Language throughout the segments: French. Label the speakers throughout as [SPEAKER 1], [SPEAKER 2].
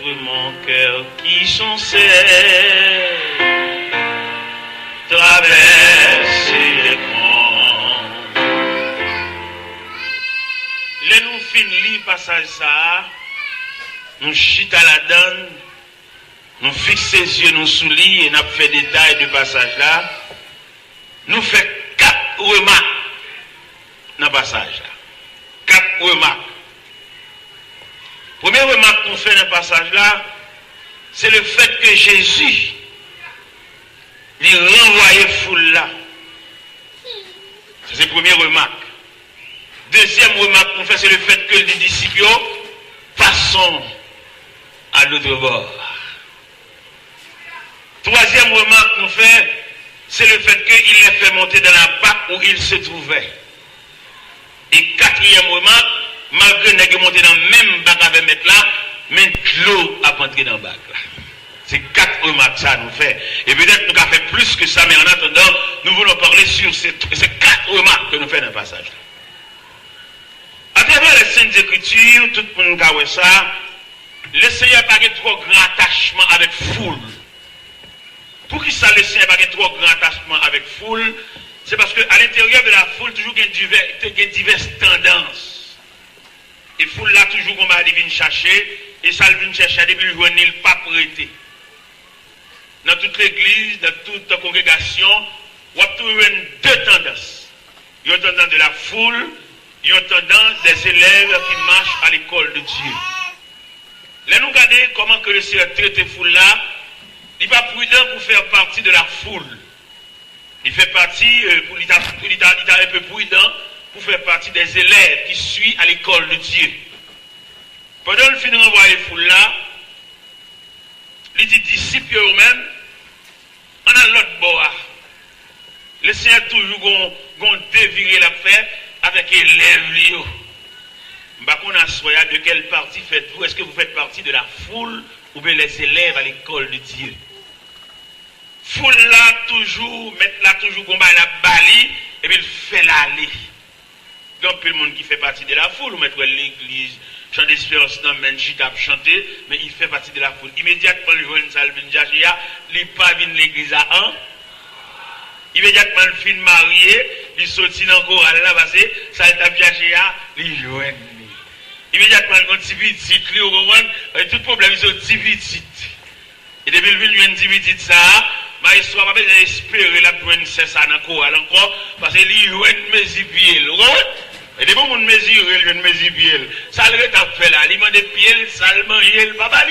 [SPEAKER 1] Peut-être mon cœur qui chancelle traverser les grands. Les nous finissons le passage ça, nous chita la donne, nous fixons les yeux nous sous lit et nous fait détail du passage là. Nous faisons 4 remarques dans le passage là. 4 remarques. Première remarque qu'on fait dans le passage là, c'est le fait que Jésus lui renvoyait foule là. C'est la première remarque. Deuxième remarque qu'on fait, c'est le fait que les disciples passons à l'autre bord. Troisième remarque qu'on fait, c'est le fait qu'il les fait monter dans la barque où il se trouvait. Et quatrième remarque, malgré qu'il est monté dans le même bac avec mettre là, mais l'eau a entré dans le bac là. C'est 4 remarques ça nous fait. Et peut-être nous avons fait plus que ça, mais en attendant, nous voulons parler sur ces 4 remarques que nous faisons dans le passage là. À travers les Saintes Écritures, tout le monde a vu ça, le Seigneur n'a pas trop grand attachement avec foule. Pour qui ça le Seigneur n'a pas trop grand attachement avec foule? C'est parce qu'à l'intérieur de la foule, toujours il y a diverses tendances. Et foule là, toujours qu'on va venir chercher, et ça vient chercher depuis le jour où il n'est pas prêté. Dans toute l'église, dans toute congrégation, on a toujours 2 tendances. Il y a une tendance de la foule, il y a une tendance des élèves qui marchent à l'école de Dieu. Là, nous regardons comment que le Seigneur traite cette foule-là. Il n'est pas prudent pour faire partie de la foule. Il fait partie, il est un peu prudent pour faire partie des élèves qui suivent à l'école de Dieu. Pendant le fin de renvoyer la foule-là, il dit disciples eux-mêmes, on a l'autre bord. Le Seigneur toujours déviré la paix avec les élèves. On a soya de quelle partie faites-vous? Est-ce que vous faites partie de la foule ou bien les élèves à l'école de Dieu? Foule là toujours, mettre là toujours qu'on va la bali et puis il fait l'aller. Donc, le monde qui fait partie de la foule, ou mettre l'église, chant d'espérance, non, mais chita chanter, mais il fait partie de la foule. Immédiatement, le jeune Salvin Jachia, il pas venu l'église à un. Immédiatement, le film marié, il sortit dans le choral là, parce que ça a Jachia, il joue. Immédiatement, il continue, il tout problème, il sont petit. Et depuis le venu, il y a ça, ma histoire va pas espérer la bonne cesse dans le choral encore, parce qu'il joue une mesipiel. Et des moments de mesure, il vient de mesurer. Ça le fait là. Il m'a des pieds, ça le mange, il va pas.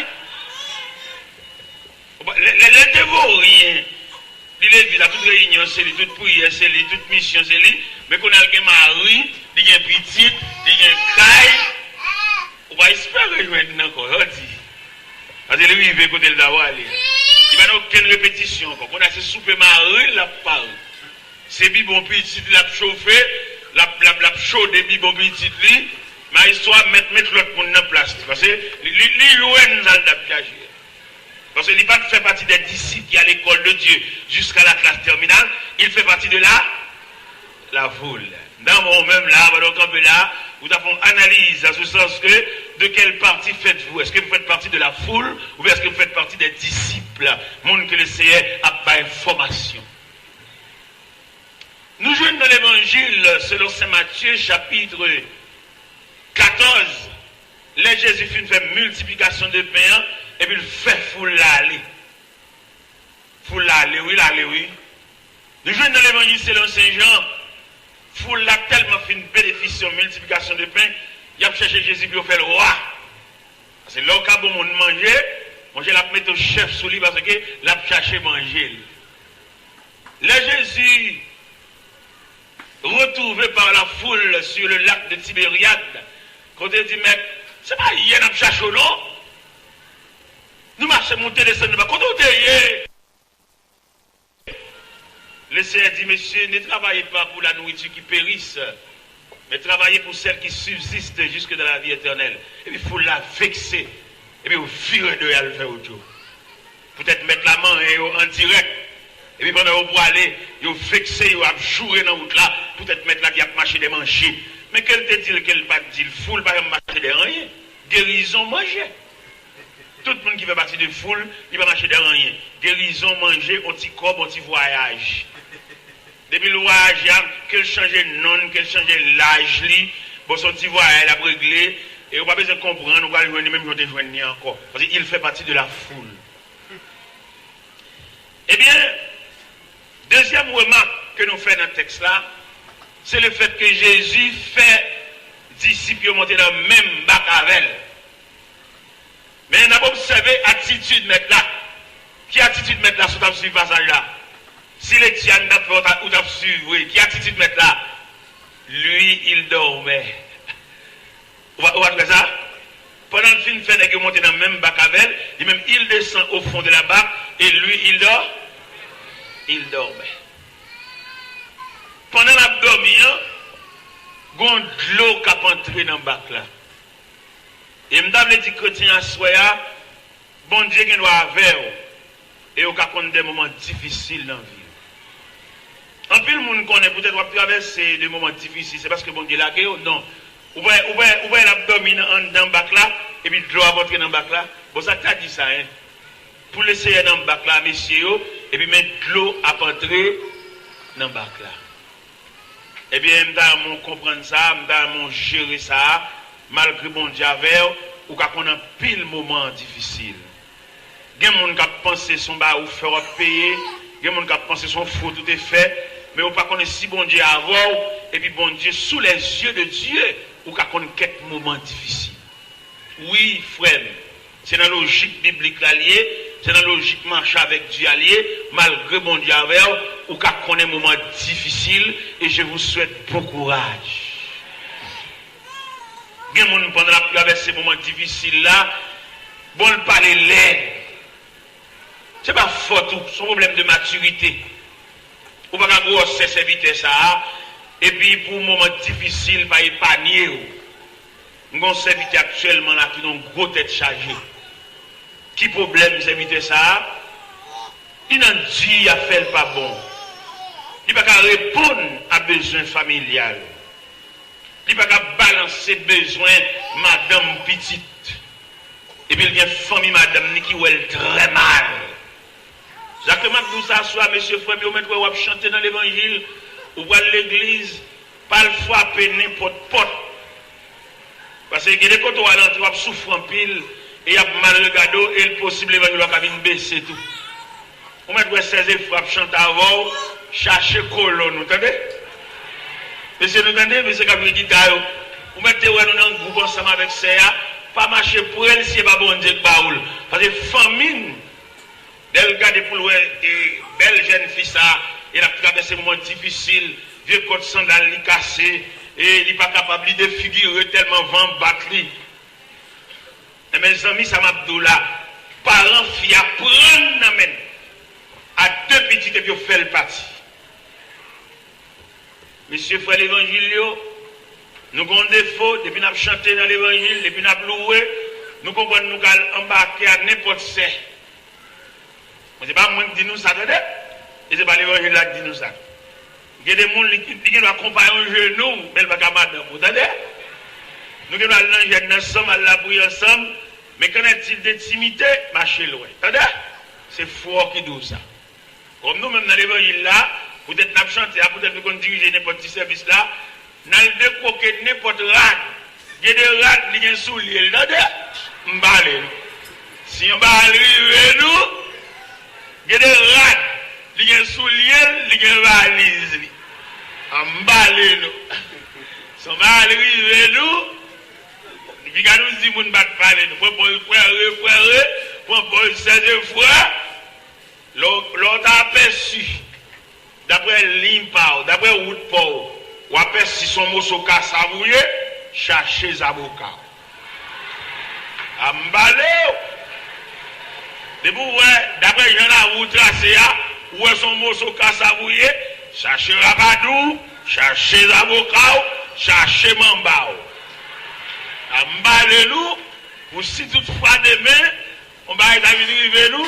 [SPEAKER 1] Les dévots, rien. Il est là, toute réunion, c'est lui, toute prière, c'est lui, toute mission, c'est lui. Mais qu'on a un mari, il y a un petit, il y a un caille. On va espérer maintenant encore. Parce que lui, il veut côté le d'avoir. Il n'y a aucune répétition. On a ce souper mari, la parole. C'est bibon petit, la chauffé. La chaude des bibons petit li, mais histoire mettre l'autre monde en place. Parce que l'ION n'a pas piégé. Parce qu'il ne fait partie des disciples qui à l'école de Dieu jusqu'à la classe terminale, il fait partie de la foule. Dans mon même là, vous avez une analyse à ce sens que de quelle partie faites-vous? Est-ce que vous faites partie de la foule ou est-ce que vous faites partie des disciples? Monde que le Seigneur a pas information. Nous jouons dans l'évangile selon Saint Matthieu, chapitre 14. Là, Jésus fait multiplication de pain et puis il fait foule l'aller. Foule l'aller, oui. Nous jouons dans l'évangile selon Saint Jean. Foule là tellement fait une bénéfice multiplication de pain, il a cherché Jésus pour faire le roi. C'est là où il y a bon monde manger la mettre au chef sous lui parce que l'a cherché manger. Là, Jésus retrouvé par la foule sur le lac de Tibériade, quand il dit, mais c'est pas hier, nous cherchons, non? Nous marchons, monter, descendre, quand on est. Le Seigneur dit, monsieur, ne travaillez pas pour la nourriture qui périsse, mais travaillez pour celle qui subsiste jusque dans la vie éternelle. Et puis il faut la vexer, et puis vous firez de elle faire autre chose. Peut-être mettre la main en direct. Et puis pendant que vous allez, vous vexez, vous jouer dans la route là, peut-être mettre la vie à marcher des manger. Mais qu'elle te dit qu'elle pas dit, le foule pas marcher des rien. Guérison manger. Tout le monde qui fait partie de foule, il va marcher de rien. Guérison, manger, un petit corps, un petit voyage. Depuis le voyage, qu'elle change de nom, qu'elle change l'âge, bon, son petit voyage, elle a réglé, et on va pas besoin de comprendre, on va le joindre même si on te joindre encore. Parce qu'il fait partie de la foule. Eh bien, deuxième remarque que nous faisons dans le texte là, c'est le fait que Jésus fait disciples monter dans le même bac avec elle. Mais on a observé l'attitude mettre là. Qui attitude mettre là sur ta suivre passage là? Si les tiens d'abord ou d'abord suivre, qui attitude mettre là? Lui, il dormait. Vous voyez ça? Pendant le film, fait monter dans le même bac avec elle, même il descend au fond de la bac et lui, il dort. Il dormait. Pendant l'abdomen, il y a de l'eau qui a entré dans le bac là. Et m'dame dit chrétien à soya, bon Dieu qui doit avec et au cas des moments difficiles dans la vie. En plus le monde connaît peut-être va traverser des moments difficiles, c'est parce que bon Dieu l'a guéri non. Ou bien l'abdomen dans le bac là et puis de l'eau va entrer dans le bac là. Bon ça t'a dit ça hein. Pour laisser dans le bac là messieurs et puis mettre de l'eau à entrer dans le bac là. Eh bien m'dame comprendre ça, m'dame gérer ça. Malgré bon Dieu ou qu'on a pile moment difficile. Il y a des gens qui pensent son bas ou faire payer, il y a des gens qui pensent son faux tout est fait, mais on pas connaître si bon Dieu avant et puis bon Dieu sous les yeux de Dieu ou qu'on connaît quelques moments difficiles. Oui, frère, c'est dans la logique biblique alliée, c'est dans la logique marche avec Dieu allié, malgré bon Dieu ou qu'on connaît moments difficiles et je vous souhaite bon courage. Il y a des gens pendant la ces moments difficiles là, bon le parler l'air. Ce n'est pas faute, c'est un problème de maturité. Ou pas qu'à grossesse éviter ça, et puis pour un moment difficile, pas épargner. Nous avons serviteur actuellement là qui ont une grosse tête chargée. Qui problème c'est éviter ça? Il n'a dit à faire pas bon. Il n'a pas qu'à répondre à besoin familial. Il n'y a pas qu'à balancer besoin madame petite. Et puis il y a une famille madame qui est très mal. Exactement nous ça soit monsieur frère, mais vous avez chanter dans l'évangile, ou à l'église, pas le fois n'importe porte. Parce que des côtés où on va souffrir en pile, et il y a mal regardé, et le possible l'évangile va venir baisser tout. Vous mettez 16 fois chanter avant, chercher colonne, vous entendez? Monsieur, nous entendez, monsieur Gabriel Guitare, vous mettez dans un groupe ensemble avec CA, pas marcher pour elle si elle n'est pas bon Dieu baoul. Parce que famine, elle regarde pour le belle jeune fille, elle a traversé des moments difficiles, vieux côte sandal, il cassé, et il n'est pas capable de figurer tellement vent battre. Et mes amis, ça m'a dit là, parents, filles, apprennent à deux petites et puis fait le parti. Monsieur frère l'évangile, nous avons des défauts, depuis nous avons chanté dans l'évangile, depuis nous avons loué, nous comprenons nous allons embarquer à n'importe quoi. Ce n'est pas moi qui dis nous ça, et ce n'est pas l'évangile qui dit nous ça. Il y a des gens qui doivent accompagner un genou, mais ils ne vont pas madame. Vous entendez? Nous devons aller ensemble, aller la prier ensemble, mais quand est-il d'intimité, marcher loin. Entendez? C'est fort qui dit ça. Comme nous-mêmes dans l'évangile là, peut-être nous chanter, peut-être nous diriger n'importe petit service là, nous allons décoquer n'importe rad. Il y a des rad qui sont sous l'île, m'balé. Si on va arriver nous, il y a des rad qui sont sous l'île, qui sont valise. M'balé nous. Si on va arriver nous, puis quand nous disons qu'on ne va pas parler, nous pouvons faire 16 fois, l'autre aperçu. D'après l'Impao, d'après Woodpao, ou après si son mot se casse à vous, cherchez les avocats. Ambalé. D'après Jean Route tracé, où est son mot se casse à vous, cherchez Rabadou, cherchez les avocats, cherchez Mambao. Ambalé nous, pour si toutefois demain, on va arriver nous.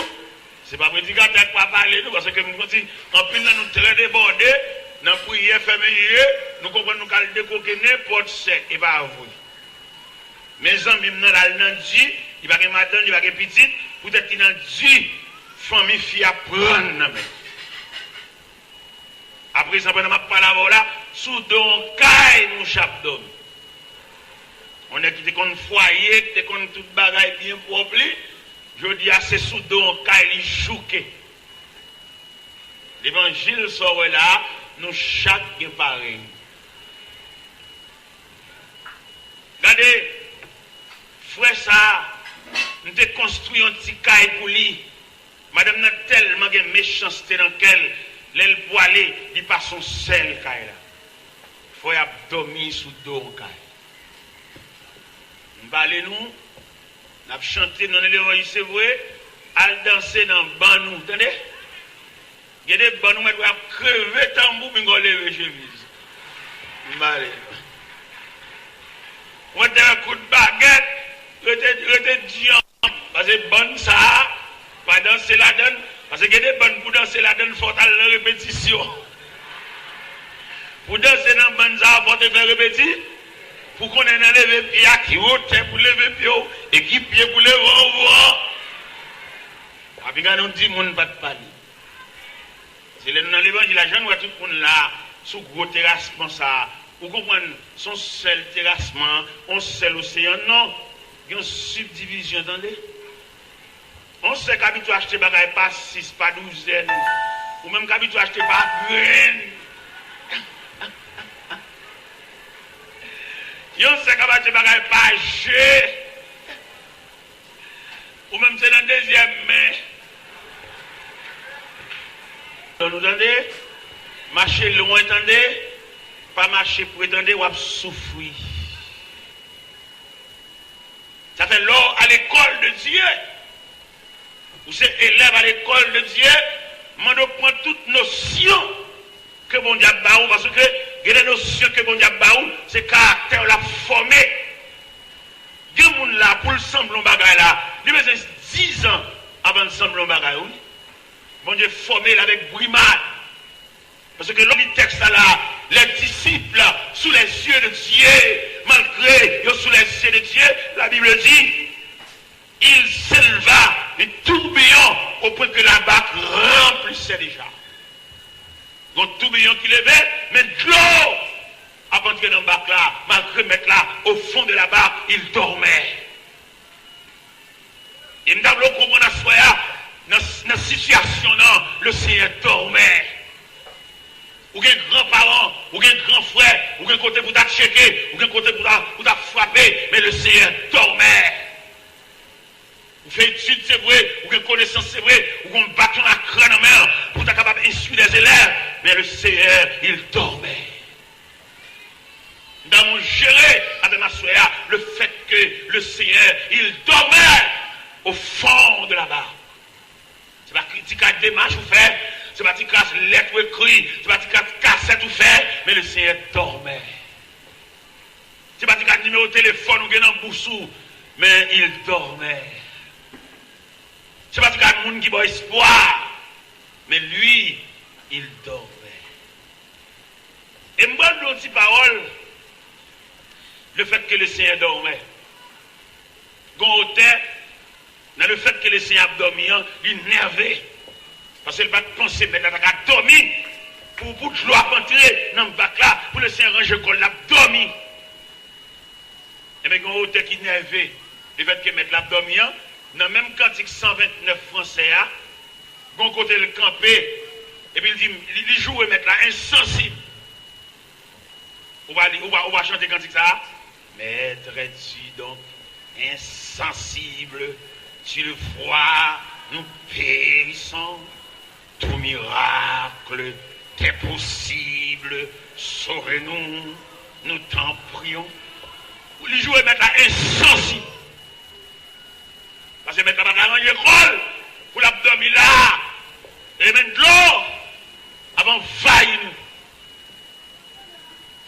[SPEAKER 1] Ce n'est pas prédicateur qui va parler, parce que nous, en plus, nous très débordés, dans la prière féminine, nous comprenons nous allons décoquer n'importe ce et pas avouer. Mes amis, nous allons dire, il va avoir madame, il va avoir petite, peut-être qu'il a 10 familles filles à prendre. Après ça, pendant que je parle là, sous don caille nous chape d'homme. On est qui te foyer, qui te tout bagaille bien propre. Je dis à ces sous don caille chouqué. L'évangile sort là, nous chaque pareil. Regardez, frère ça, nous avons construit un petit caille pour lui. Madame n'a tellement de méchanceté dans laquelle l'aile poilée, il passe son sel caille là. Il faut dormir sous dos caille. Nous parlons nous, nous avons chanté dans l'évangile, c'est vrai, à danser dans le banc nous, entendez? Il y a des bancs nous, mais nous avons crevé tambour, mais nous avons levé chemise. Nous parlons. On a un coup de baguette, rete diant, parce que bonne ça, pas danser la donne, parce qu'il y a des bonnes pour danser la donne, il faut aller la répétition. Pour danser dans bonne ça, il faut faire répétition. Pour qu'on ait un lever pied qui haute pour lever pied, et qui pied pour lever au vent. Après, quand on dit, on ne va pas parler. C'est dans l'évangile, la jeune voit tout le monde là, sous gros terrassement ça. Vous comprenez, son seul terrassement, on seul océan, non. Il y a une subdivision, attendez. On sait qu'habitude acheter bagaille pas 6, pas 12, ou même qu'habitude acheter pas graine. On sait qu'habitude bagaille pas G. Ou même c'est dans le deuxième main. Vous entendez? Marcher loin, attendez? Pas marcher pour étendre ou souffrir. Ça fait l'or à l'école de Dieu. Vous êtes élève à l'école de Dieu, on prend toute notion que bon Dieu a baou, parce que il y a des notions que bon Dieu a baou, c'est caractère la formé. Il y a des gens là pour le semblant bagaille là, il y a 10 ans avant de semblant bagaille. Bon Dieu formé avec brimade. Parce que le texte là, les disciples, sous les yeux de Dieu, malgré sous les yeux de Dieu, la Bible dit, il s'éleva un tourbillon au point que la barque remplissait déjà. Donc tourbillon qui levait, mais de l'eau, avant d'entrer dans la barque là, malgré mettre là, au fond de la barque, il dormait. Et nous avons compris dans la situation, non, le Seigneur dormait. Ou un grand-parent, ou un grand frère, ou un côté pour t'acheter, ou un côté pour frapper, mais le Seigneur dormait. Vous faites étude, c'est vrai, ou une connaissance, c'est vrai, ou un bâton à crâne en main, pour être capable d'instruire les élèves, mais le Seigneur, il dormait. Nous avons géré avec ma soeur le fait que le Seigneur, il dormait au fond de la barque. C'est pas critique à démarche ou faire. C'est pas qu'il casse lettre ou écrit, c'est pas qu'il cassette ou fait, mais le Seigneur dormait. C'est pas qu'il casse numéro de téléphone ou bien en boussou, mais il dormait. C'est pas qu'il y a des gens qui ont espoir, mais lui, il dormait. Et moi, je dis une parole, le fait que le Seigneur dormait. Gon dans le fait que le Seigneur a dormi, il est nerveux. Parce qu'il va penser, mais il a dormi pour que l'eau a entré dans le bac là, pour le Seigneur ranger le col, il a dormi. Et bien, il y a un auteur qui est nerveux. Le fait que mettre l'abdomen, dans le même cantique 129 français, il y a un côté le campé, et puis il dit, il joue et mettre là, insensible. On va chanter cantique ça. Maître, es-tu donc insensible, tu le vois, nous périssons. Tout miracle t'est possible, sauvez-nous, nous t'en prions. Vous les jouez mettre là insensible. Parce que mettre là dans l'école, pour l'abdomen là, et mettre de l'eau, avant vaille nous.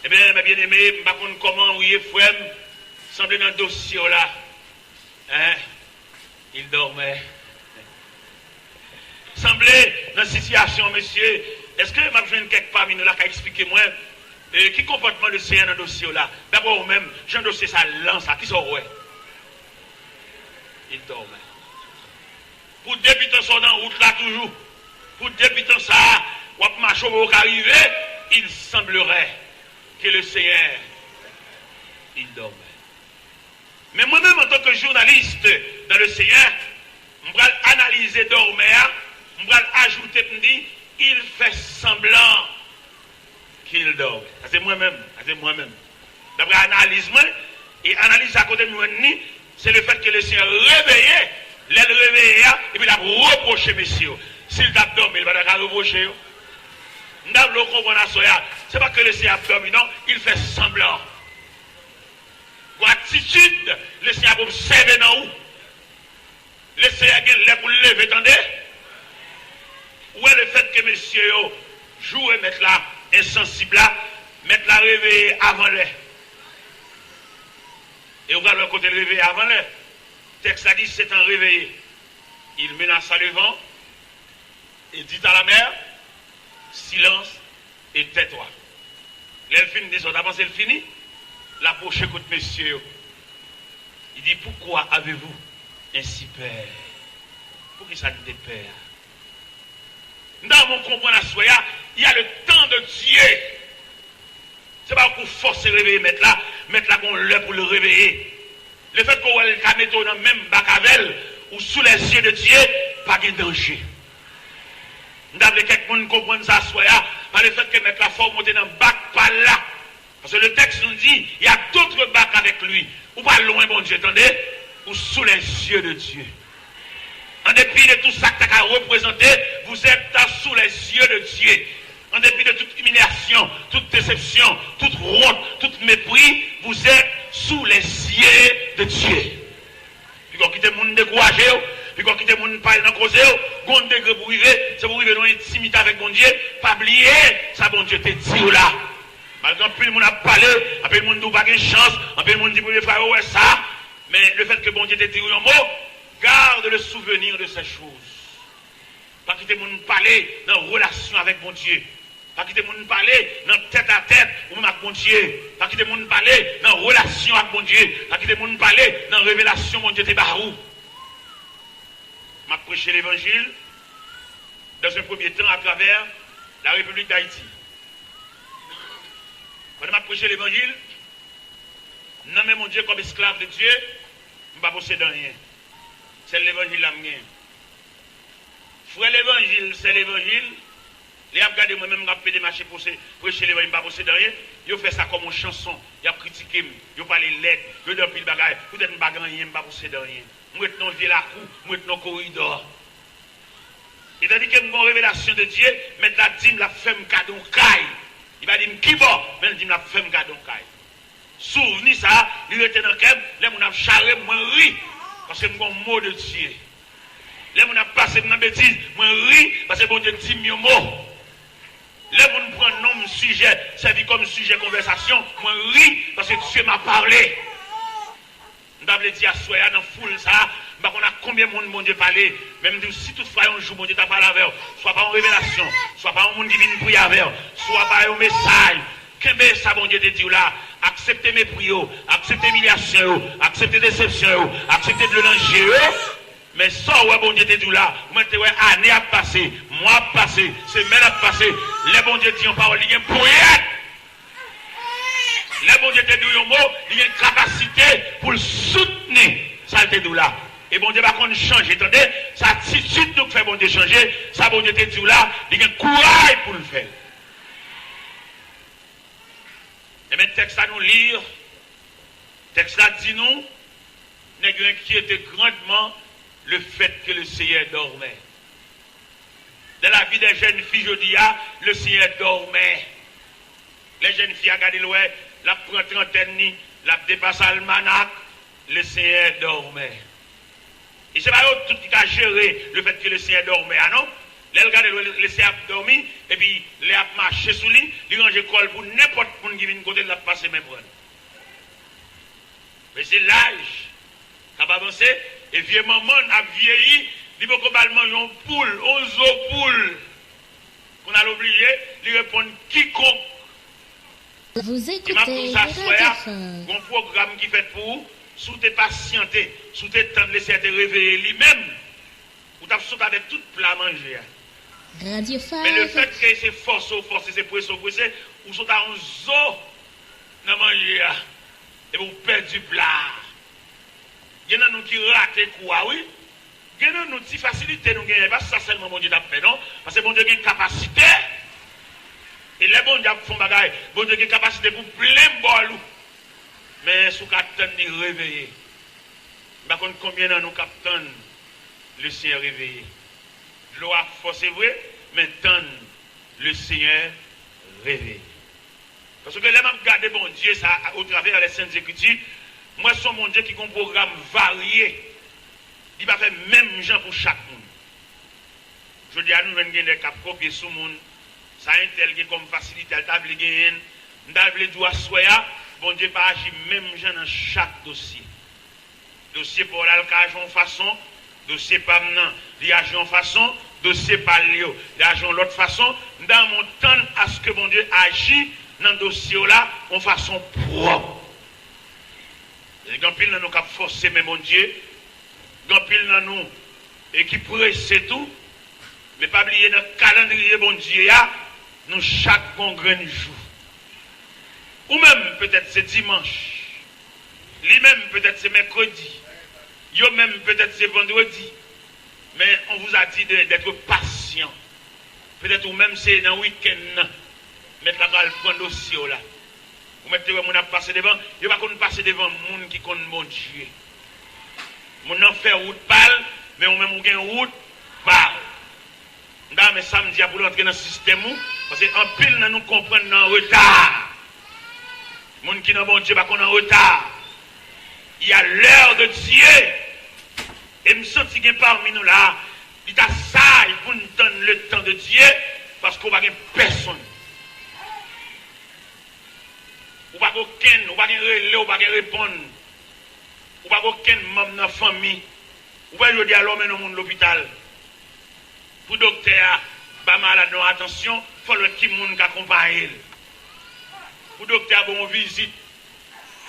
[SPEAKER 1] Eh bien, mes bien-aimés, je ne sais pas comment vous y frère, semblait dans le dossier là. Hein? Il dormait. Semblait dans la situation, monsieur. Est-ce que je vais quelque part parmi nous là qui expliquer moi qui comportement le Seigneur dans le dossier là? D'abord, même, j'ai un dossier ça lance, qui sont ouais. il dormait. Pour débuter son en route là toujours, pour débuter ça, ou marcher au arrivé, il semblerait que le Seigneur, il dormait. Mais moi-même, en tant que journaliste dans le Seigneur, je vais analyser dormir, je vais ajouter, me dire, il fait semblant qu'il dort. C'est moi-même, c'est moi-même. D'après analyse, et analyse à côté de nous, c'est le fait que le Seigneur réveillait, l'aile réveillé, et puis il a reproché, messieurs. S'il t'a dormi, il va pas reprocher. C'est pas que le Seigneur a dormi, non, il fait semblant. Pour attitude, le Seigneur a observé dans où? Le Seigneur a pour le lever, attendez? Où est le fait que messieurs jouent et mettent là insensible là, mettent la réveillée avant l'heure? Et on va le côté réveillé avant l'heure. Le texte a dit c'est un réveillé. Il menaça le vent et dit à la mer, silence et tais-toi. L'elfine dit, on a pensé le fini. L'approche écoute messieurs. Il dit, pourquoi avez-vous ainsi peur? Pour qui ça nous dépère? Dans mon comprendre la soya, il y a le temps de Dieu. C'est pas pour forcer réveiller, mettre là qu'on l'a pour le réveiller. Le fait qu'on va le mettre dans le même bacavel ou sous les yeux de Dieu, pas de danger. Nous avons quelqu'un qui comprend ça, soya, par le fait que mettre la forme monter dans le bac, pas là. Parce que le texte nous dit, il y a d'autres bacs avec lui. Ou pas loin, bon Dieu, attendez, ou sous les yeux de Dieu. En dépit de tout ça que tu as représenté, vous êtes sous les yeux de Dieu. En dépit de toute humiliation, toute déception, toute honte, tout mépris, vous êtes sous les yeux de Dieu. Puis quand quitte le monde découragé, puis quand quitte le monde parler dans le cause, quand degré pour arriver, c'est pour arriver dans l'intimité avec mon Dieu, pas oublier, ça bon Dieu te dit là. Malgré que le monde a parlé, après le monde n'a pas de chance, après le monde dit pour les frères, ouais ça, mais le fait que bon Dieu te dit un mot, garde le souvenir de ces choses. Pas quitter mon parler dans relation avec mon Dieu. Pas quitter mon parler dans tête à tête ou même avec mon Dieu. Pas quitter mon parler dans relation avec mon Dieu. Pas quitter mon parler dans révélation mon Dieu te barou. M'a prêché l'évangile dans un premier temps à travers la République d'Haïti. Quand m'a prêché l'évangile, nommer mon Dieu comme esclave de Dieu, je ne vais pas posséder rien. C'est l'évangile là. Frère l'évangile, c'est l'évangile. Les gens regardent moi-même, je vais marcher pour prêcher l'évangile, je ne vais pas posséder rien. Ils font ça comme une chanson. Ils ont critiqué, ils ont parlé l'aide, ils ont dit bagaille. Peut-être que je ne vais pas rien, je ne vais pas posséder rien. Je suis dans le la cour, je suis dans le corridor. Et tandis que mon révélation de Dieu, mettre la dîme, la femme cadeau caille. Il va dire qui bon, mais il dit la femme cadeau caille. Souvenez ça, il était dans le cœur, les gens ont charré, moi ri, parce que mon mot de Dieu. Les gens ont passé dans la bêtise, moi ri, parce que bon Dieu dit mon mot. Les gens prennent nom sujet, servi comme sujet conversation, moi ri, parce que Dieu m'a parlé. Nous avons dit à soi, dans la foule, ça, on a combien de monde, mon Dieu, parlé. Même si toutefois un jour, mon Dieu, t'a parlé avec, soit par une révélation, soit par un monde divin prier avec, soit par un message. Qu'est-ce ça, mon Dieu, te dit là? Acceptez mes prières, acceptez l'humiliation, acceptez déception, acceptez de l'enjeu. Mais ça, ouais, bon Dieu, te dit là, maintenant, ouais, année a passé, mois a passé, semaine a passé, les bon Dieu dit en parole, il y a un poète. Les bon Dieu te dit un mot, il y a une capacité pour le soutenir. Ça te dit là. Et bon Dieu va qu'on change. Attendez, sa attitude nous fait bon Dieu changer. Ça bon Dieu te dit là, il y a un courage pour le faire. Et maintenant, texte à nous lire. Texte là dit nous, nous avons inquiété grandement le fait que le Seigneur dormait. Dans la vie des jeunes filles, je dis, le Seigneur dormait. Les jeunes filles, regardez loin, la trentaine, la dépasse almanach, le Seigneur dormait. Et c'est pas tout qui a géré le fait que le Seigneur dormait, ah non? Les regardez le Seigneur dormi, et puis les a marché sous lui, il range col pour n'importe qui vient de côté de la passer même prendre. Mais c'est l'âge qui a avancé, et vieux maman a vieilli, il faut globalement une poule, 11 poules. On a l'obligé, il répond quiconque.
[SPEAKER 2] Vous écoutez
[SPEAKER 1] un programme qui fait pour sous tes patienté, sous tes temps de laisser te réveiller lui-même, ou t'as sauté avec toute plat manger.
[SPEAKER 2] Radio
[SPEAKER 1] Mais le fait que c'est force, c'est pression, ou sont en zo dans manger, et vous perdez du plat. Il y en a nous qui ratent quoi, oui. Il y en a nous qui facilité, nous gagnons. Pas ça seulement mon Dieu t'a fait, non? Parce que mon Dieu a une capacité. Et les bons Dieu font bagaille. Bon Dieu a une capacité pour plein bol. Mais sous capitaine ni réveillé. Par contre, combien de nous capitaine le Seigneur réveillé? L'eau a forcé vrai, mais tant le Seigneur réveillé. Parce que là, je regarde bon Dieu ça au travers des Saintes Écritures. Moi, c'est mon Dieu qui a un programme varié. Il va faire même gens pour chaque monde. Je dis à nous, nous avons des cap copier sur le monde. Ça a un tel comme facilité, elle table gagne. Nous avons droit soya. Bon Dieu pas agir même gens dans chaque dossier. Dossier pour l'alcage en façon, dossier pas maintenant, il agit en façon, dossier pas Léo, il agit en l'autre façon. Dans mon temps à ce que bon Dieu agit dans le dossier là en façon propre. Et quand pile dans nous cap forcer mais mon Dieu, quand pile dans nous et qui presse tout, mais pas oublier dans le calendrier bon Dieu nous chaque bon grain jour. Ou même peut-être c'est dimanche. Lui-même peut-être c'est mercredi. Yo même peut-être c'est vendredi. Mais on vous a dit d'être patient. Peut-être ou même c'est dans le week-end. Mettre la balle prendre dossier là. Vous mettez mon a passé devant. Il va qu'on passer devant monde qui connaît mon Dieu. Mon en fait route pâle, mais on même on gagne route pâle. Mais samedi pour entrer dans le système parce qu'en pile nous comprendre dans retard. Moun qui n'a bon Dieu pas qu'on en retard. Il y a l'heure de Dieu. Et me sens qu'il parmi nous là, il t'a ça pour nous donner le temps de Dieu parce qu'on va pas personne. Ou pas aucun, ou pas relais, ou pas répondre. Ou pas aucun membre de la famille. Ou pas dire à l'homme dans le l'hôpital. Pour docteur, pas malade, non attention, il faut le petit monde qui accompagne. Pour docteur, bon visite.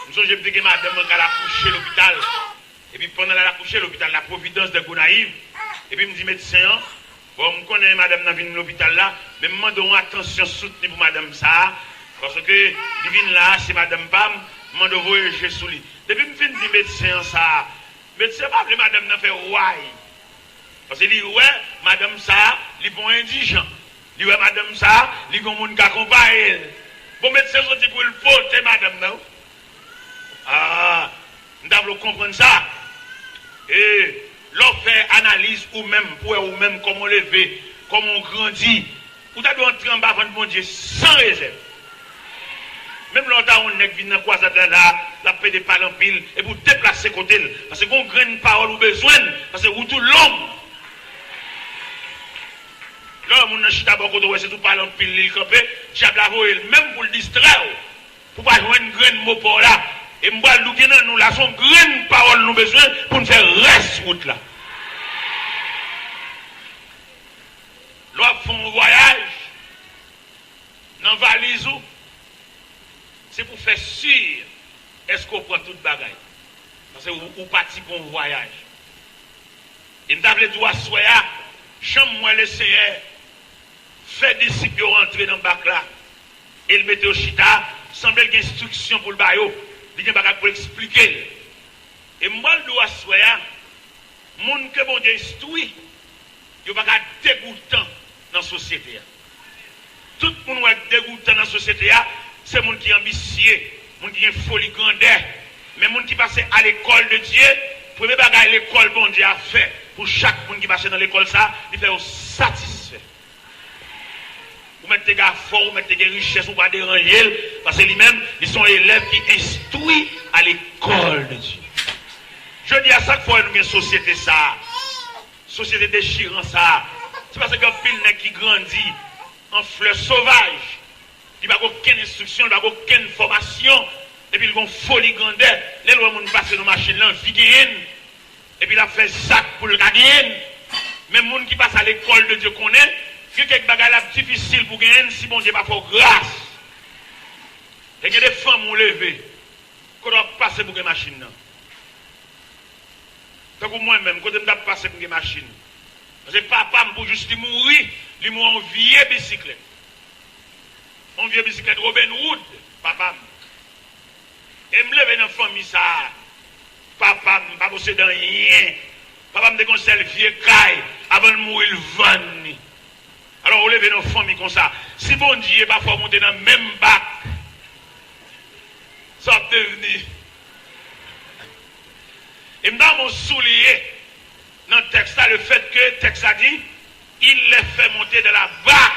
[SPEAKER 1] Nous avons dit que madame a accouché à l'hôpital. Et puis pendant la accouché à l'hôpital, la Providence de Gonaïve. Et puis me dit médecin, bon, je connais madame dans l'hôpital là, mais je demande une attention soutenue pour madame ça. Parce que divine là, c'est madame Pam, je demande voyager sous lui. Depuis que je dis médecin ça, médecin pas appelé madame n'a fait ouaille. Parce qu'il dit, ouais, madame ça, il est bon indigent. Il dit, ouais, madame ça, il est bon monde qui accompagne. Bon médecin, je dis pour le voter, madame, non? Ah, nous devons comprendre ça. Et l'on fait analyse ou même pour ou même comment on lever, comment on grandit. Vous devez entrer en bas avant mon Dieu sans réserve. Même longtemps on est venu dans quoi ça là, la paix des parents pile et pour déplacer côté parce que qu'on graine parole ou besoin parce que vous tout l'homme. Là mon chita bon côté c'est tout parlant pile il campé, diable la voyer même pour le distraire pour pas joindre une graine mot pour là. Et moi, nous là, son grande parole nous besoin pour nous faire reste route là. L'on fait un voyage dans valise, c'est pour faire sûr est-ce qu'on prend toute bagaille. Parce que vous partez pour un voyage. Et nous avons droit soya, chambre-moi le Seigneur, fait disciples rentrer dans le bac là. Et le mettait au chita, semble qu'il y a une instruction pour le baillot. Il y a des choses pour expliquer. Et moi, je dois soya, monde que bon Dieu instruit, il n'y a pas dégoûtant dans la société. Tout le monde est dégoûtant dans la société, c'est le monde qui est ambitieux, le monde qui est folie grandeur. Mais le monde qui passe à l'école de Dieu, le premier bagage l'école bon Dieu a fait pour chaque monde qui passe dans l'école, ça, il fait satisfait. Vous mettez des gars forts, vous mettez des richesses, vous ne pas déranger, parce que lui-même, ils sont élèves qui instruisent à l'école de Dieu. Je dis à chaque fois, nous avons une société ça, société déchirant ça. C'est parce qu'un pile qui grandit en fleurs sauvages, il n'a aucune instruction, il n'a aucune formation, et puis ils vont folie grandeur. Les lois vont passer dans la machine là, et puis il a fait sac pour le gagner. Même les gens qui passent à l'école de Dieu connaît. Il y a quelques bagages difficiles pour gagner si bon Dieu n'a pas grâce. Il y a des femmes qui ont levé. Quand on passe pour une machine. Tant que moi-même, quand je me passe une machine, parce que papa, pour juste mourir, il m'a une vieille bicyclette. Une vieille bicyclette Robin Hood, papa. Et me lever dans la famille, ça. Papa, je ne pas posséder rien. Papa me déconseille le vieux caille avant de mourir le vent. Alors, on lève dans la famille comme ça. Si bon Dieu, parfois monter dans le même bac, ça va devenir. Et dans mon soulier, dans le texte, le fait que le texte a dit, il les fait monter de la barque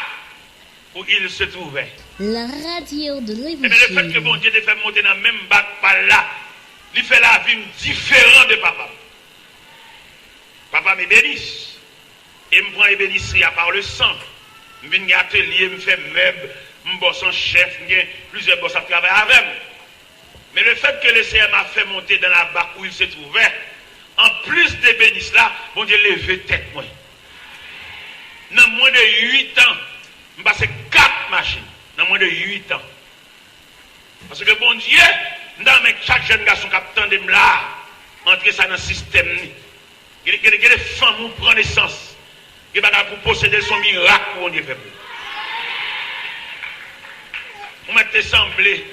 [SPEAKER 1] où il se trouvait.
[SPEAKER 2] La radio de l'évangile.
[SPEAKER 1] Mais le fait que bon Dieu te fait monter dans le même bac par là, il fait la vie différente de papa. Papa me bénisse. Et me prend les bénisseries par le sang. Je viens à l'atelier, me fait meuble, je bosse en chef, je plusieurs bosses à travailler avec moi. Mais le fait que le Seigneur m'a fait monter dans la barque où il se trouvait, en plus de bénisses là, bon Dieu levé tête moi. Dans moins de 8 ans, je passe 4 machines. Dans moins de 8 ans. Parce que bon Dieu, chaque jeune garçon qui attend de là, entrer ça dans le système. Il y a des femmes qui prennent naissance. Il y a pour posséder son miracle pour Dieu fait. On m'a semblé,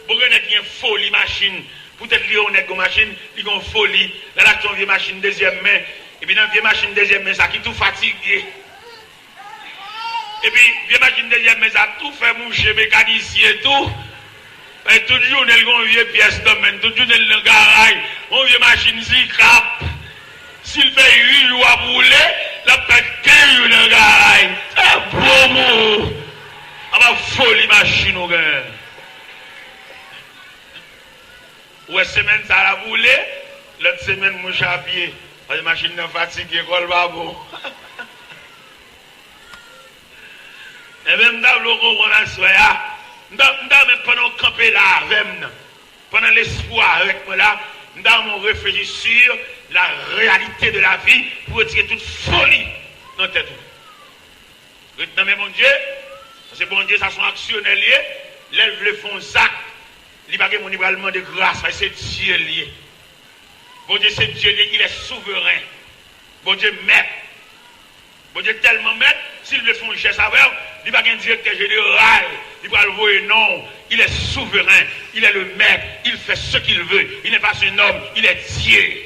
[SPEAKER 1] pour qu'on ait une folie machine, peut-être qu'il y a une machine, il y a une folie, là là, une vieille machine deuxième main, et puis dans une vieille machine deuxième main, ça qui tout fatigué. Et puis, vieille machine deuxième main, ça tout fait moucher, mécanicien et tout. Et tout le jour, il y a une vieille pièce de main, tout le jour, il y a une garage, une vieille machine si crap. S'il fait 8 jours à rouler, il fait 15 jours dans le garage. C'est beau mot. On va folie machine au gars. Ouais, semaine ça a roulé, l'autre semaine mon chapier. La machine est fatiguée, quoi le babo. Et même dans le logo, on a soya. Même pendant camper là, pendant l'espoir avec moi là, nous réfléchir sur la réalité de la vie pour retirer toute folie dans tête. Maintenant, mais mon Dieu, parce que bon Dieu, ça sont actionnels liés, lève le fond sac, il n'y a pas mon libéralement de grâce, c'est Dieu lié. Bon Dieu, c'est Dieu lié, il est souverain. Bon Dieu, maître. Bon Dieu, tellement maître, s'il le font geste avec, il n'y a pas un directeur général, il va le voir, non. Il est souverain, il est le maître, il fait ce qu'il veut. Il n'est pas un homme, il est Dieu.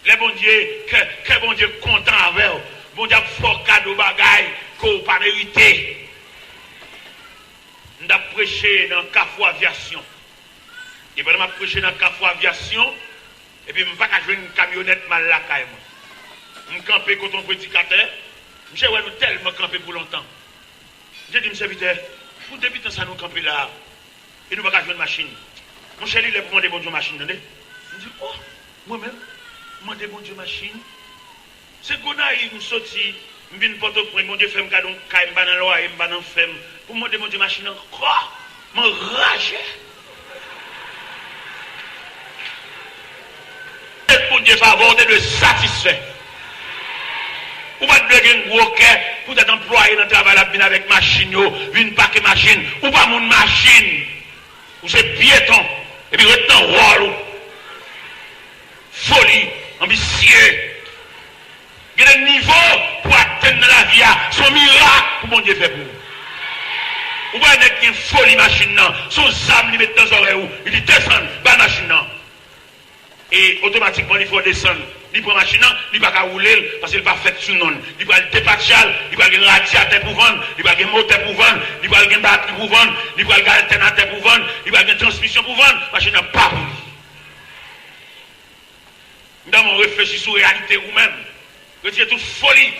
[SPEAKER 1] Les bon Dieu, que bon Dieu content avec vous. Bon Dieu, fort cadeau bagaille qu'on n'a pas mérité. Nous avons prêché dans Cafou Aviation. Et pendant que je prêché dans Cafou Aviation, et puis je ne vais pas jouer une camionnette mal la caille. Je suis campé contre un prédicateur. Je suis tellement campé pour longtemps. J'ai dit, monsieur Viter, pour débuter ça, nous camper là. Et nous ne pouvons pas jouer une machine. Mon chéri, il a demandé bon Dieu machine. Je dis, oh, moi-même, je demande bon Dieu machine. C'est qu'on a eu une sortie. Je viens de Port-au-Prince, mon Dieu fait un cadeau, je vais dans l'eau, je vais dans femme. Pour me demander mon Dieu machine encore. Je m'enrage. Et pour Dieu faveur de le satisfaire. Ou pas de un gros cœur pour être employé dans le travail avec machine, une paquet machine, ou pas mon machine, ou c'est piéton, et puis retenant rôle. Folie, ambitieux. Il y a des niveaux pour atteindre la vie, son miracle pour mon Dieu fait pour vous. Ou pas une folie machine, son âme lui met dans les oreilles, il dit descend, bas machine. Et automatiquement il faut descendre. Il prend machine, il va pas rouler parce qu'il va faire sur non. Il va le dépatchal, il va le radiateur pour vendre, il va le moteur pour vendre, il va le batterie pour vendre, il va le alternateur pour vendre, il va le transmission pour vendre, machine n'a pas pour lui. Nous avons réfléchi sur la réalité nous-mêmes. Retirer toute folie.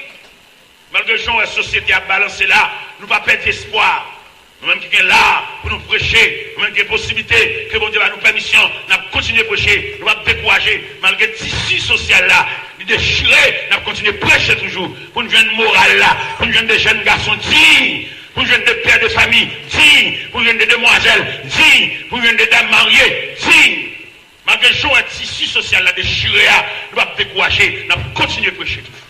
[SPEAKER 1] Malgré que la société a balancé là, nous ne pas perdre espoir. Nous-mêmes qui sommes là pour nous prêcher, nous-mêmes qui avons possibilité, que bon Dieu va nous permission, nous allons continuer à prêcher, nous allons décourager, malgré le tissu social là, nous déchirer, nous allons continuer à prêcher toujours, pour nous joindre morale là, pour nous joindre des jeunes garçons dignes, pour nous joindre des pères de famille dignes, pour nous joindre des demoiselles dignes, pour nous joindre des dames mariées dignes. Malgré le tissu social là, déchiré, nous allons décourager, nous allons continuer à prêcher toujours.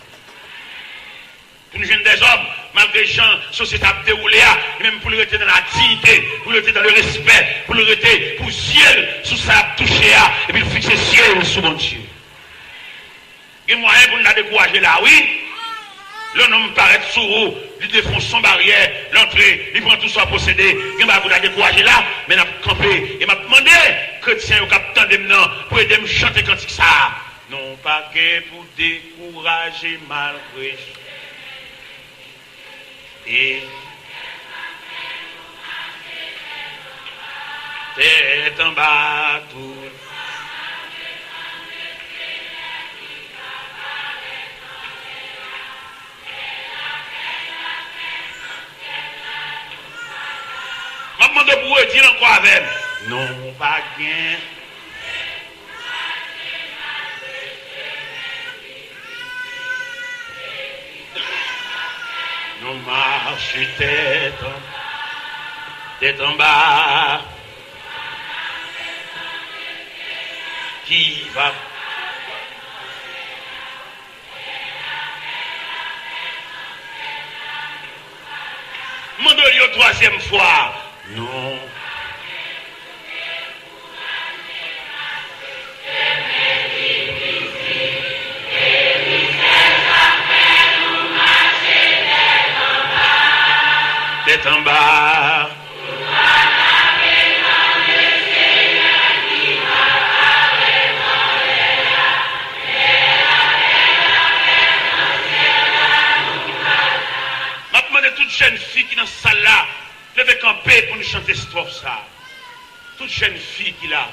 [SPEAKER 1] Pour nous joindre des hommes, malgré gens, société a déroulé, même pour le rester dans la dignité, pour le rester dans le respect, pour le rester pour ciel, sous ça touché, et puis fixer ciel sous mon Dieu. Il y a moyen pour nous décourager là, oui. L'homme homme paraît sous vous, il défonce sans barrière, l'entrée, il prend tout ça possédé, il va vous décourager là, mais il a campé, il m'a demandé, chrétien, au capitaine de maintenant, pour aider à me chanter quand ça. Non pas gain pour décourager malgré. Et tête en bas tout. Je demande pour eux, dire encore avec. Non, pas gain. Nous marchons tête en bas. Qui va? Demande-lui une troisième fois. Non. Tête en bas. Je demande toute jeune fille qui est dans cette salle là, levez camper pour nous chanter cette histoire ça. Toute jeune fille qui là,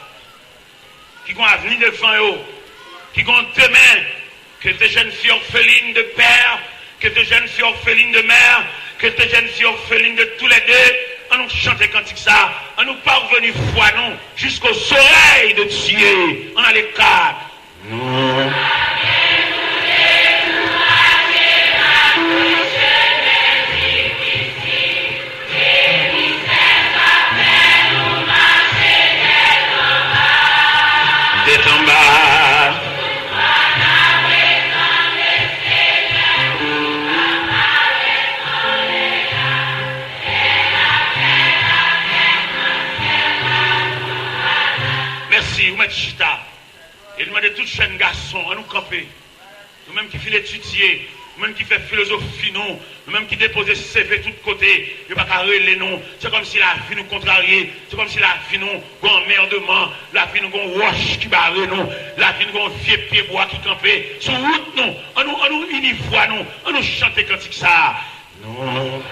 [SPEAKER 1] qui ont un avenir devant eux, qui ont demain, que des jeunes filles orphelines de père, que des jeunes filles orphelines de mère, que des jeunes filles orphelines de tous les deux, on nous chante cantique ça, on nous parvenu foi nous, jusqu'aux oreilles de Dieu, on a les cas. Non. Tête en bas. Merci, vous mettez chita. Et demandez tout jeune garçon à nous camper. Nous-mêmes qui filons étudier, nous-mêmes qui faisons philosophie, nous-mêmes qui déposons CV de tous côtés, nous ne pouvons pas relayer nous. C'est comme si la vie nous contrariait, c'est comme si la vie nous emmerdement, la vie nous roche qui barre nous, la vie nous vieux pied bois qui campait. Sur route nous, on nous univoie nous, on nous chante cantique ça. Non.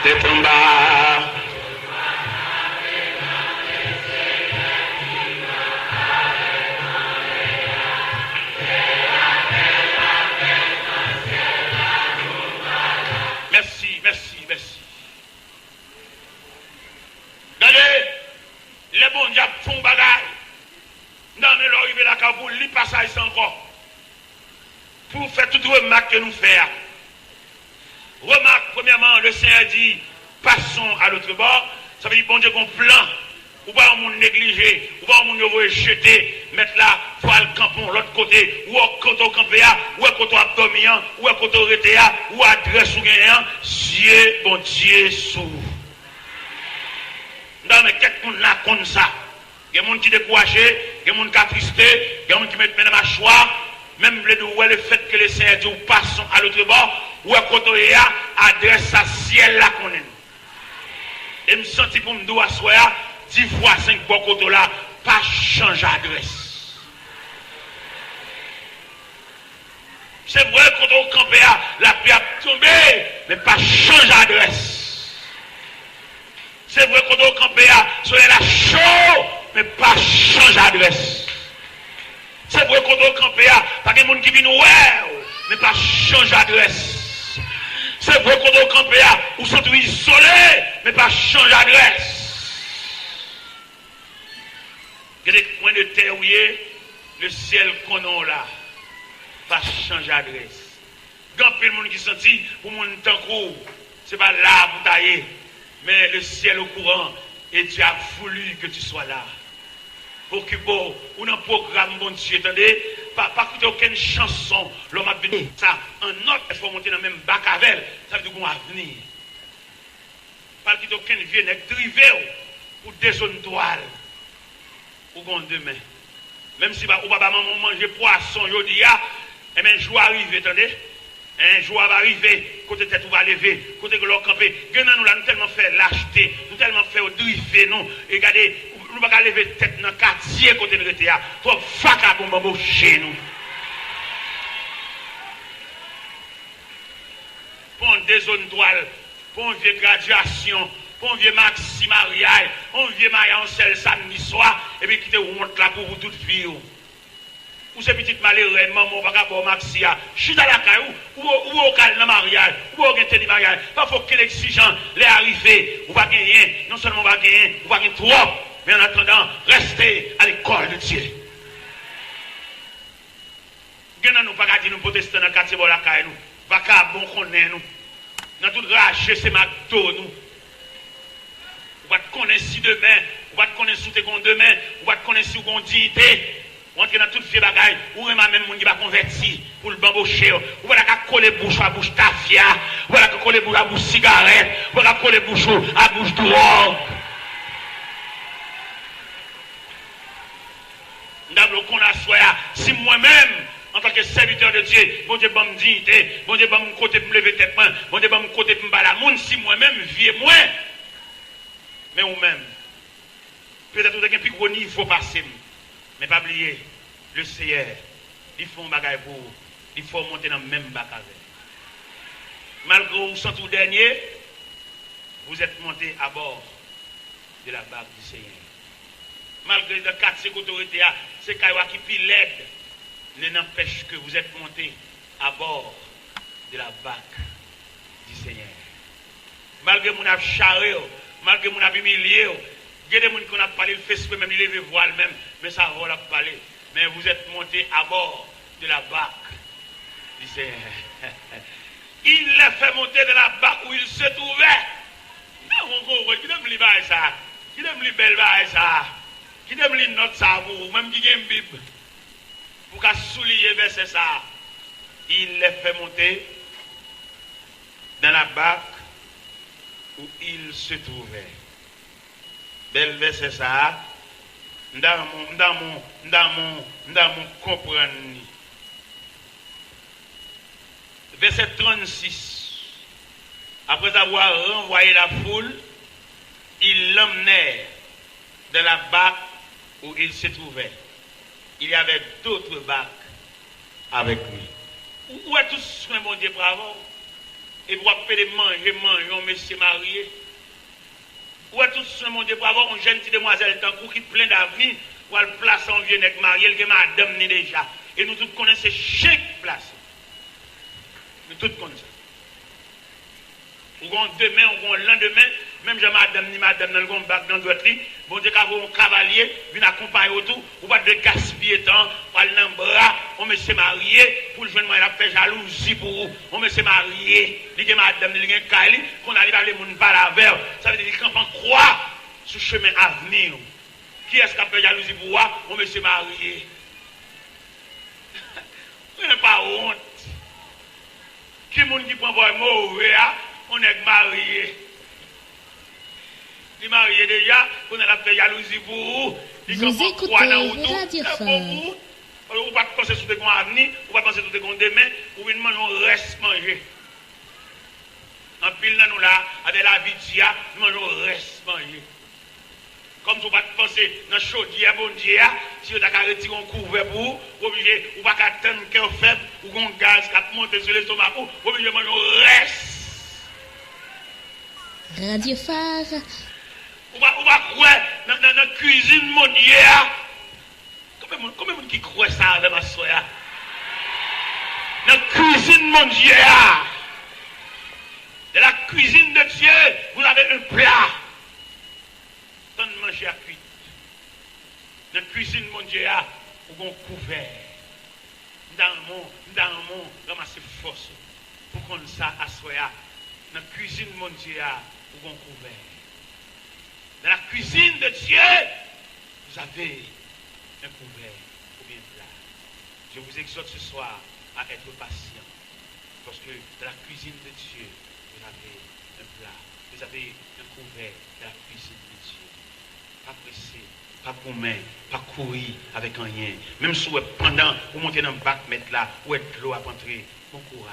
[SPEAKER 1] Tête en bas. Merci, merci, merci. Regardez, les bons diables font bagaille. Non, mais là, il va la caboule, il passe à ça encore. Pour faire toute remarque que nous faisons. Remarque, premièrement, le Seigneur dit, passons à l'autre bord. Ça veut dire, bon Dieu, qu'on plan. Ou pas on négligé, ou pas on rejeté, mettre là, voile campon, l'autre côté, ou à côté campé, ou à côté abdominant, ou à côté rété, ou à adresse ou gagnant, Dieu, bon Dieu, sous. Non, mais quelqu'un là comme ça. Il y a des gens qui découragé, il y a des gens qui attristé, il y a des gens qui mettent dans ma choix. Même le fait que le Seigneur dit, passons à l'autre bord, ou à côté, adresse à ciel là qu'on est. Et me senti pour me dire à soi, 10 fois 5 fois côté là, pas changer d'adresse. C'est vrai quand on campe la pluie a tombé, mais pas changer d'adresse. C'est vrai quand on campe soleil la chaud, mais pas changer d'adresse. C'est vrai qu'on doit camper, pas de monde qui vient nous mais pas changer d'adresse. C'est vrai qu'on doit camper, ou sont isolés, mais pas changer d'adresse. Il y a des coins de terre où le ciel qu'on a là, pas changer d'adresse. Quand il y a des gens qui sont dit, pour mon temps court, ce n'est pas là pour tailler. Mais le ciel au courant, et Dieu a voulu que tu sois là. Pour que ou dans programme, bon Dieu, attendez, pas écouter aucune chanson, l'homme a venu ça, un autre, il faut monter dans le même bac avec elle, ça veut dire qu'on va venir. Pas écouter aucune vieux nègre drivé ou des zones toiles, ou qu'on demain. Même si ou papa maman manger poisson, je dis, et bien, jour arrive, attendez, un jour va arriver, côté tête, on va lever, côté que l'on camper. Nous là, nous tellement fait lâcheté, nous tellement fait drivé, non, et regardez, nous ne pouvons pas lever tête dans le quartier côté de l'État. Il faut faire un bon chez nous. Pour des zones toiles, pour une vieille graduation, pour un vieux maxi mariage, un vieux mariage en seul samedi soir, et puis qui te honte là pour vous toute vie. Ou ces petites malheureux, maman, pas pour maxi, chute à la caille, ou au calme dans mariage, ou au gain de mariage. Pas faut qu'il exigeant les arriver, ou pas gagner, non seulement pas gagner, ou pas gagner trop. Mais en attendant, restez à l'école de Dieu. Nous ne pas dire nous protestants dans le quartier de la caille, nous. Pas qu'à bon connaître nous. Dans tout rage, c'est McDo, nous. Vous va te connaître si demain, vous va te connaître sous tes comptes demain, vous va te connaître sous ton dignité. Vous entrez dans toutes ces bagailles, ou même monde qui va convertir pour le bambocher. Vous va coller bouche à bouche tafia, vous va coller bouche à bouche cigarette, vous va coller bouche à bouche drogue. Si moi-même, en tant que serviteur de Dieu, bon Dieu, me dignité, bon Dieu, me côté pour me lever tête, bon Dieu, me côté pour me balader, si moi-même, vieux moi, mais ou même, peut-être que vous avez un plus gros niveau passer, mais pas oublier, le Seigneur, il faut un bagage pour vous, il faut monter dans le même bac avec. Malgré vous sont tout dernier, vous êtes monté à bord de la barque du Seigneur. Malgré le quartier d'autorité, c'est Kaïwa qui pile l'aide, ne n'empêche que vous êtes monté à bord de la barque du Seigneur. Malgré mon charré, malgré mon humilié, il y a des gens qui ont parlé, le fait même, il levé voile même, mais ça va la parler. Mais vous êtes monté à bord de la barque du Seigneur. Il l'a fait monter de la barque où il se trouvait. Non, qui aime libérer ça? Qui aime libérer ça? Qui aime lire notre savon, même qui a une Bible, pour qu'à souligner verset ça, il les fait monter dans la barque où il se trouvait. Bel verset ça, dans mon comprendre. Verset 36. Après avoir renvoyé la foule, il l'emmenait dans la barque où il se trouvait. Il y avait d'autres barques avec lui. Où est tout ce que mon Dieu bravo? Et pour appeler manger, un monsieur marié. Où est tout ce que mon Dieu bravo? Un jeune petite demoiselle tant qui plein d'avenir, où elle place en vieux nec marié, elle est madame déjà. Et nous tous connaissons chaque place. Nous tous connaissons. Ou demain, ou le lendemain, même j'ai madame ni madame dans le bac dans l'autre lit, bon Dieu, quand un cavalier vient accompagner autour, ou pas de gaspiller temps, ou aller dans le bras, on me s'est marié, pour le jeune moi, il a fait jalousie pour vous, on me s'est marié, il y a madame, il y a un cali, qu'on arrive à les gens par la verre, ça veut dire qu'on croit sur le chemin à venir. Qui est-ce qui a fait jalousie pour vous? On me s'est marié. Vous n'avez pas honte. Qui est le monde qui prend pour un mauvais, on est marié. Il est marié déjà, on a fait jalousie pour vous.
[SPEAKER 2] Vous écoutez Radio Phare.
[SPEAKER 1] Ou pas penser sur des grands avenir, ou pas penser sur des grands demain, ou une manger, on reste manger. En pile, nous là, avec la vie de Dieu, nous mangeons, reste manger. Comme vous ne pouvez pas penser dans le chaudier, bon Dieu, si vous avez retiré un couvert pour vous, vous obligez, ou pas attendre un cœur faible, ou un gaz qui a monté sur l'estomac, vous obligez de manger, reste.
[SPEAKER 2] Radio Phare.
[SPEAKER 1] Ou pas croire dans la cuisine mondiale. Combien de gens qui croient ça avec ma soeur? Dans la cuisine mondiale. De la cuisine de Dieu, vous avez un plat. Tant de manger à cuire. Dans la cuisine mondiale, vous avez un couvert. Dans le monde, ramasser force. Pour qu'on ça à soya. Dans la cuisine mondiale, vous avez un couvert. Dans la cuisine de Dieu, vous avez un couvert ou bien plat. Je vous exhorte ce soir à être patient. Parce que dans la cuisine de Dieu, vous avez un plat. Vous avez un couvert dans la cuisine de Dieu. Pas pressé, pas gourmet, pas courir avec rien. Même si vous pendant, vous montez dans le bac, mettre là, où est de l'eau à entrer, bon courage.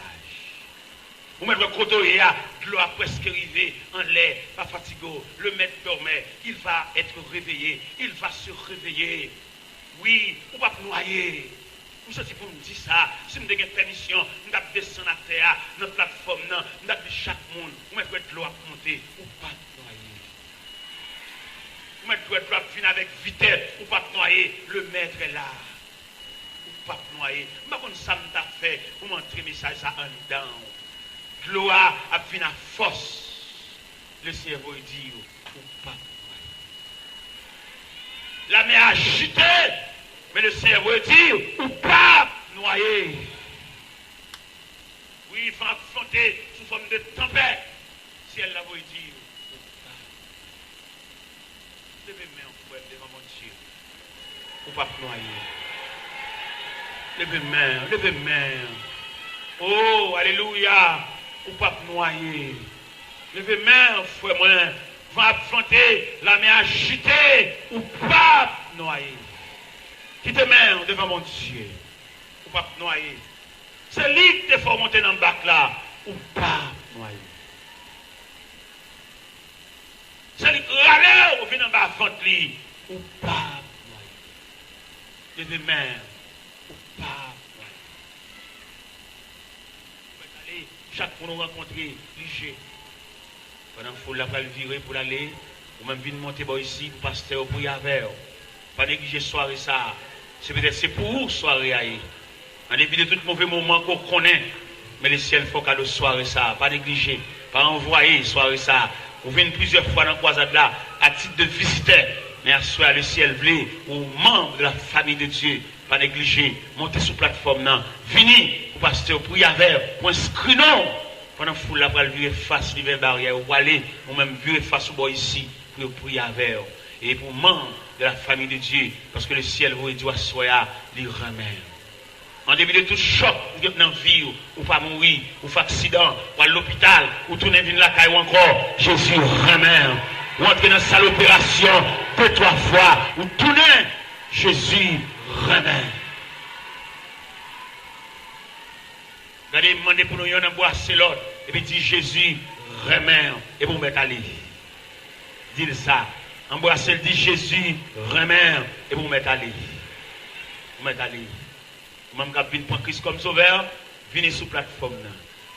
[SPEAKER 1] Vous mettez le côté là, de l'eau a presque arrivé en l'air, pas fatigué. Le maître dormait, il va être réveillé, il va se réveiller. Oui, on va noyer. Vous savez pour me dire ça, si vous avez une permission, nous allons descendre à terre, dans la plateforme, nous allons chaque monde, vous mettez de l'eau à monter, ou pas noyer. Vous mettez de l'eau à venir avec vitesse, ou pas noyer, le maître est là. Ou pas noyer. Je ne sais pas si ça m'a fait pour montrer le message ça en dedans. L'eau a venir à force. Le cerveau dit, ou pas noyer. La mer a chuté. Mais le cerveau dit, ou pas noyer. Oui, il faut affronter sous forme de tempête. Si elle l'a voulu dire, ou pas. Levez main en frère devant mon Dieu. Ou pas noyer. Levez main. Oh, alléluia. Ou pas noyer. Levez main, frère, moi. Va affronter la mer agitée. Ou pas noyer. Qui te met devant mon Dieu, ou pas noyer. C'est lui qui te fait monter dans le bac là, ou pas noyer. C'est lui qui râle ou vient dans le bas ventre lui, ou pas noyer. Levez main, ou pas noyer. Allez, chaque fois nous rencontrer, léger. Pendant qu'il faut la virer pour aller, ou même venir monter ici, pour pasteur, pour y avoir. Pas négliger soirée ça. C'est peut-être c'est pour soirée aïe. En dépit de tout mauvais moment qu'on connaît, mais le ciel faut qu'à le soirée ça, pas négliger, pas envoyer soirée ça. Vous venez plusieurs fois dans la croisade là, à titre de visiteur, mais à soir le ciel voulait, ou membre de la famille de Dieu, pas négliger, monter sur plateforme là, venez, pour pasteur, pour y avoir, pour inscrire non, pendant que vous la pour virer face l'hiver barrière, ou aller, ou même virer face au bois ici, pour y avoir, et pour membre de la famille de Dieu, parce que le ciel vous dit à soi, les remet. En début de tout choc, vous êtes dans la vie, ou pas mourir, ou pas accident, ou à l'hôpital, ou tourner venir la caille, ou encore, Jésus remet. Ou entrer dans la salle d'opération, 2-3 fois, ou tourner, Jésus remet. Regardez, demandez pour nous, y en a boisser l'autre, et puis dit Jésus remet, et vous mettez à aller. Dites ça. Embrassez, dit Jésus, remet, et vous mettez à aller. Vous mettez à aller. Vous même quand vous Christ comme sauveur, venez sous plateforme.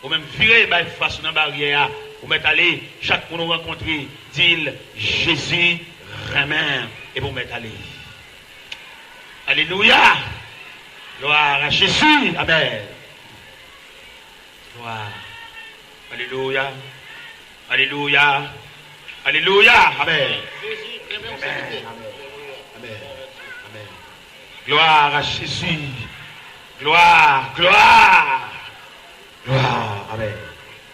[SPEAKER 1] Vous même virez face dans la barrière. Vous mettez à aller. Chaque fois que nous rencontrons, dit Jésus, remet, et vous mettez à aller. Alléluia. Gloire à Jésus. Amen. Gloire. Alléluia. Alléluia. Alléluia. Amen. Amen. Amen. Amen. Gloire à Jésus. Gloire. Gloire. Gloire. Amen.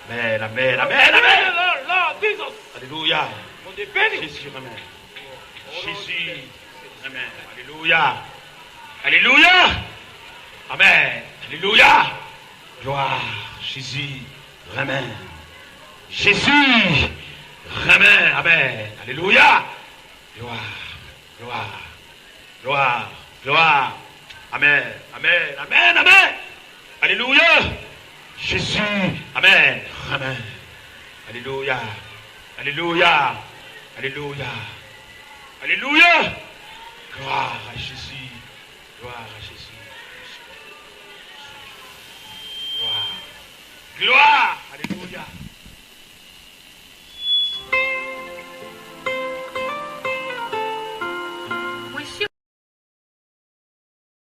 [SPEAKER 1] Amen. Amen. Amen. Amen. Alléluia. Jésus. Amen. Jésus. Amen. Alléluia. Alléluia. Amen. Alléluia. Gloire. Jésus. Amen. Jésus. Amen. Amen. Alléluia. Gloire. Gloire. Gloire. Gloire. Amen. Amen. Amen. Amen. Alléluia. Jésus. Amen. Amen. Alléluia. Alléluia. Alléluia. Alléluia. Gloire à Jésus. Gloire à Jésus. Gloire. Gloire.